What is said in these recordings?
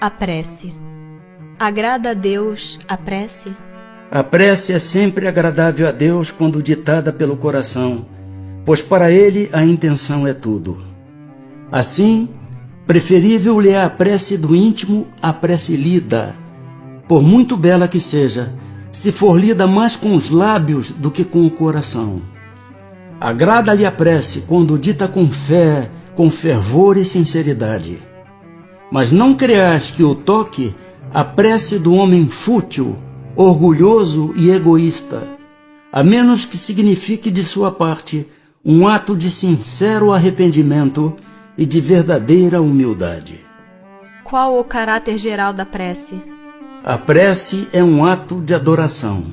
A prece. Agrada a Deus a prece? A prece é sempre agradável a Deus quando ditada pelo coração, pois para Ele a intenção é tudo. Assim, preferível lhe é a prece do íntimo à prece lida, por muito bela que seja, se for lida mais com os lábios do que com o coração. Agrada-lhe a prece quando dita com fé, com fervor e sinceridade. Mas não creas que o toque a prece do homem fútil, orgulhoso e egoísta, a menos que signifique de sua parte um ato de sincero arrependimento e de verdadeira humildade. Qual o caráter geral da prece? A prece é um ato de adoração.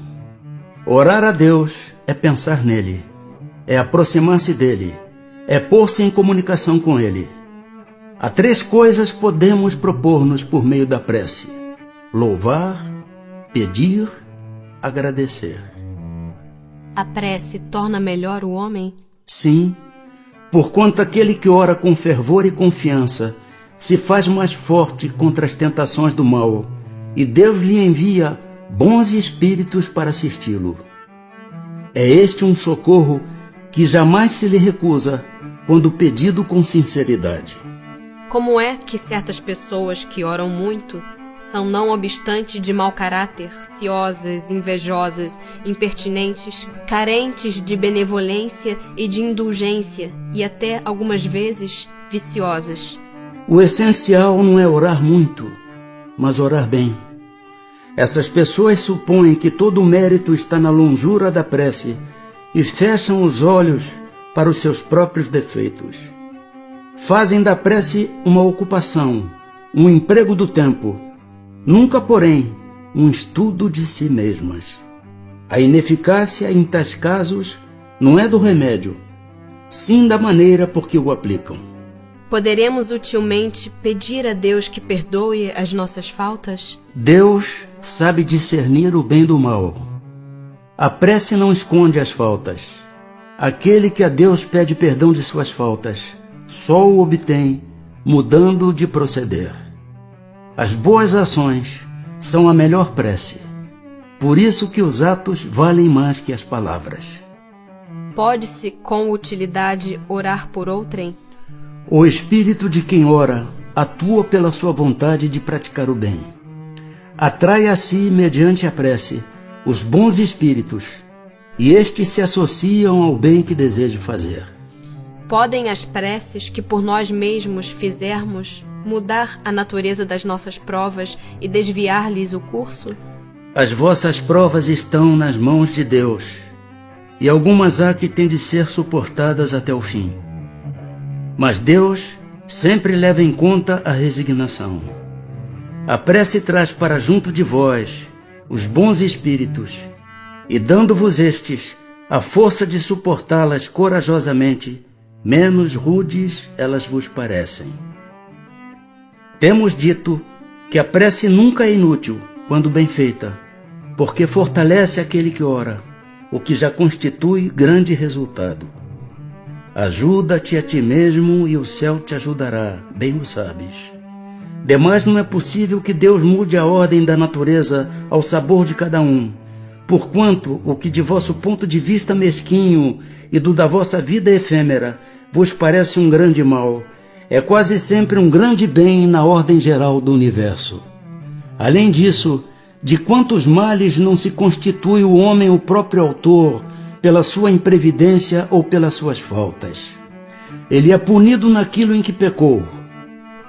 Orar a Deus é pensar nele, é aproximar-se dele, é pôr-se em comunicação com ele. Há 3 coisas podemos propor-nos por meio da prece: louvar, pedir, agradecer. A prece torna melhor o homem? Sim, porquanto aquele que ora com fervor e confiança se faz mais forte contra as tentações do mal, e Deus lhe envia bons espíritos para assisti-lo. É este um socorro que jamais se lhe recusa quando pedido com sinceridade. Como é que certas pessoas que oram muito são, não obstante, de mau caráter, ciosas, invejosas, impertinentes, carentes de benevolência e de indulgência e até, algumas vezes, viciosas? O essencial não é orar muito, mas orar bem. Essas pessoas supõem que todo o mérito está na longura da prece e fecham os olhos para os seus próprios defeitos. Fazem da prece uma ocupação, um emprego do tempo, nunca, porém, um estudo de si mesmas. A ineficácia em tais casos não é do remédio, sim da maneira por que o aplicam. Poderemos utilmente pedir a Deus que perdoe as nossas faltas? Deus sabe discernir o bem do mal. A prece não esconde as faltas. Aquele que a Deus pede perdão de suas faltas só o obtém mudando de proceder. As boas ações são a melhor prece. Por isso que os atos valem mais que as palavras. Pode-se, com utilidade, orar por outrem? O espírito de quem ora atua pela sua vontade de praticar o bem. Atrai a si, mediante a prece, os bons espíritos, e estes se associam ao bem que deseja fazer. Podem as preces que por nós mesmos fizermos mudar a natureza das nossas provas e desviar-lhes o curso? As vossas provas estão nas mãos de Deus, e algumas há que têm de ser suportadas até o fim. Mas Deus sempre leva em conta a resignação. A prece traz para junto de vós os bons espíritos, e dando-vos estes a força de suportá-las corajosamente, menos rudes elas vos parecem. Temos dito que a prece nunca é inútil quando bem feita, porque fortalece aquele que ora, o que já constitui grande resultado. Ajuda-te a ti mesmo e o céu te ajudará, bem o sabes. Demais não é possível que Deus mude a ordem da natureza ao sabor de cada um, porquanto o que de vosso ponto de vista mesquinho e do da vossa vida efêmera vos parece um grande mal, é quase sempre um grande bem na ordem geral do universo. Além disso, de quantos males não se constitui o homem o próprio autor, pela sua imprevidência ou pelas suas faltas. Ele é punido naquilo em que pecou.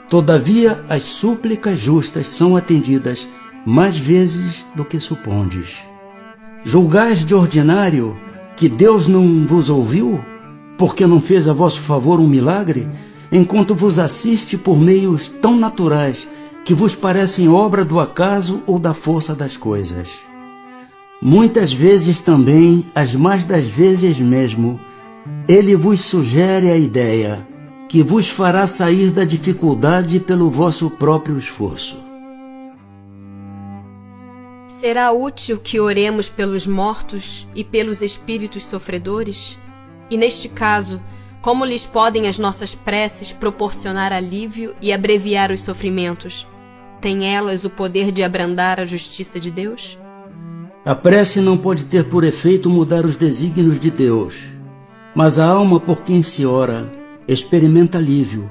Todavia, as súplicas justas são atendidas mais vezes do que supondes. Julgais de ordinário que Deus não vos ouviu, porque não fez a vosso favor um milagre, enquanto vos assiste por meios tão naturais que vos parecem obra do acaso ou da força das coisas. Muitas vezes também, as mais das vezes mesmo, Ele vos sugere a ideia que vos fará sair da dificuldade pelo vosso próprio esforço. Será útil que oremos pelos mortos e pelos espíritos sofredores? E neste caso, como lhes podem as nossas preces proporcionar alívio e abreviar os sofrimentos? têm elas o poder de abrandar a justiça de Deus? A prece não pode ter por efeito mudar os desígnios de Deus, mas a alma por quem se ora experimenta alívio,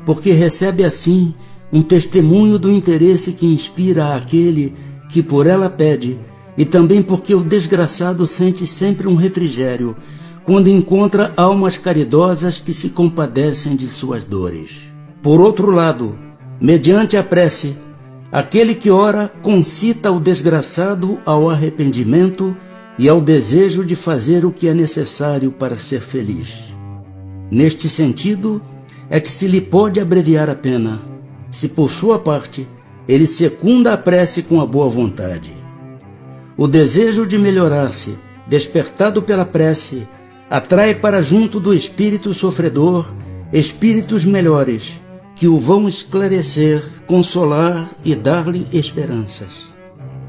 porque recebe assim um testemunho do interesse que inspira àquele que por ela pede, e também porque o desgraçado sente sempre um refrigério quando encontra almas caridosas que se compadecem de suas dores. Por outro lado, mediante a prece, aquele que ora concita o desgraçado ao arrependimento e ao desejo de fazer o que é necessário para ser feliz. Neste sentido, é que se lhe pode abreviar a pena, se por sua parte ele secunda a prece com a boa vontade. O desejo de melhorar-se, despertado pela prece, atrai para junto do espírito sofredor espíritos melhores, que o vão esclarecer, consolar e dar-lhe esperanças.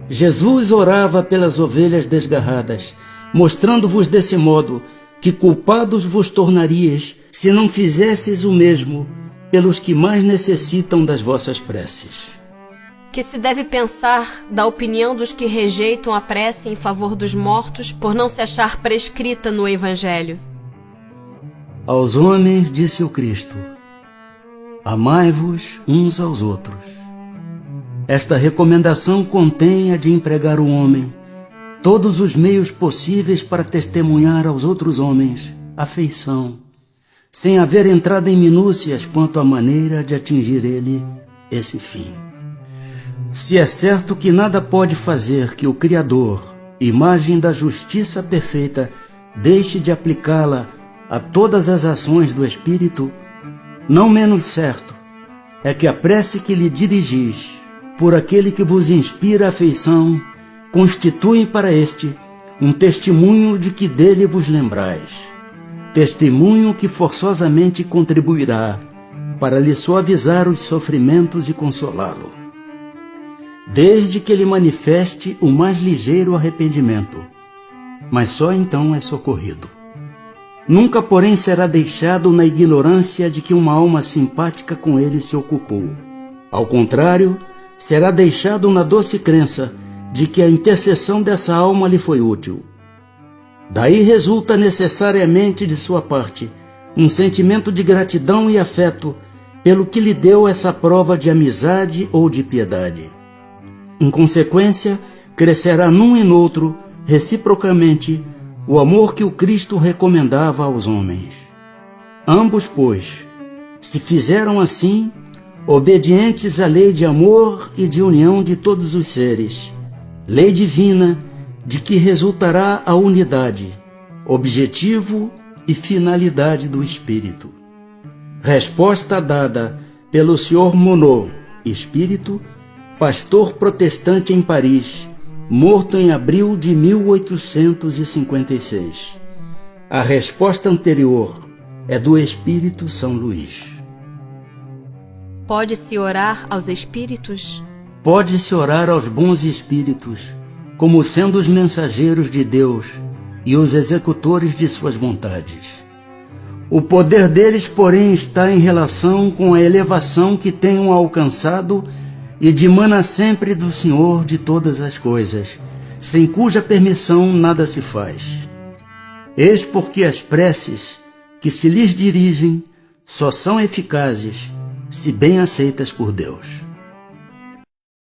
Jesus orava pelas ovelhas desgarradas, mostrando-vos desse modo que culpados vos tornarias se não fizesseis o mesmo pelos que mais necessitam das vossas preces. Que se deve pensar da opinião dos que rejeitam a prece em favor dos mortos por não se achar prescrita no Evangelho? Aos homens disse o Cristo: amai-vos uns aos outros. Esta recomendação contém a de empregar o homem todos os meios possíveis para testemunhar aos outros homens afeição, sem haver entrado em minúcias quanto à maneira de atingir ele esse fim. Se é certo que nada pode fazer que o Criador, imagem da justiça perfeita, deixe de aplicá-la a todas as ações do Espírito, não menos certo é que a prece que lhe dirigis, por aquele que vos inspira afeição, constitui para este um testemunho de que dele vos lembrais, testemunho que forçosamente contribuirá para lhe suavizar os sofrimentos e consolá-lo, desde que ele manifeste o mais ligeiro arrependimento, mas só então é socorrido. Nunca, porém, será deixado na ignorância de que uma alma simpática com ele se ocupou. Ao contrário, será deixado na doce crença de que a intercessão dessa alma lhe foi útil. Daí resulta necessariamente de sua parte um sentimento de gratidão e afeto pelo que lhe deu essa prova de amizade ou de piedade. Em consequência, crescerá num e noutro, reciprocamente, o amor que o Cristo recomendava aos homens. Ambos, pois, se fizeram assim, obedientes à lei de amor e de união de todos os seres, lei divina de que resultará a unidade, objetivo e finalidade do Espírito. Resposta dada pelo Sr. Monod, espírito, pastor protestante em Paris, morto em abril de 1856. A resposta anterior é do Espírito São Luís. Pode-se orar aos espíritos? Pode-se orar aos bons espíritos, como sendo os mensageiros de Deus e os executores de suas vontades. O poder deles, porém, está em relação com a elevação que tenham alcançado e dimana sempre do Senhor de todas as coisas, sem cuja permissão nada se faz. Eis porque as preces que se lhes dirigem só são eficazes se bem aceitas por Deus.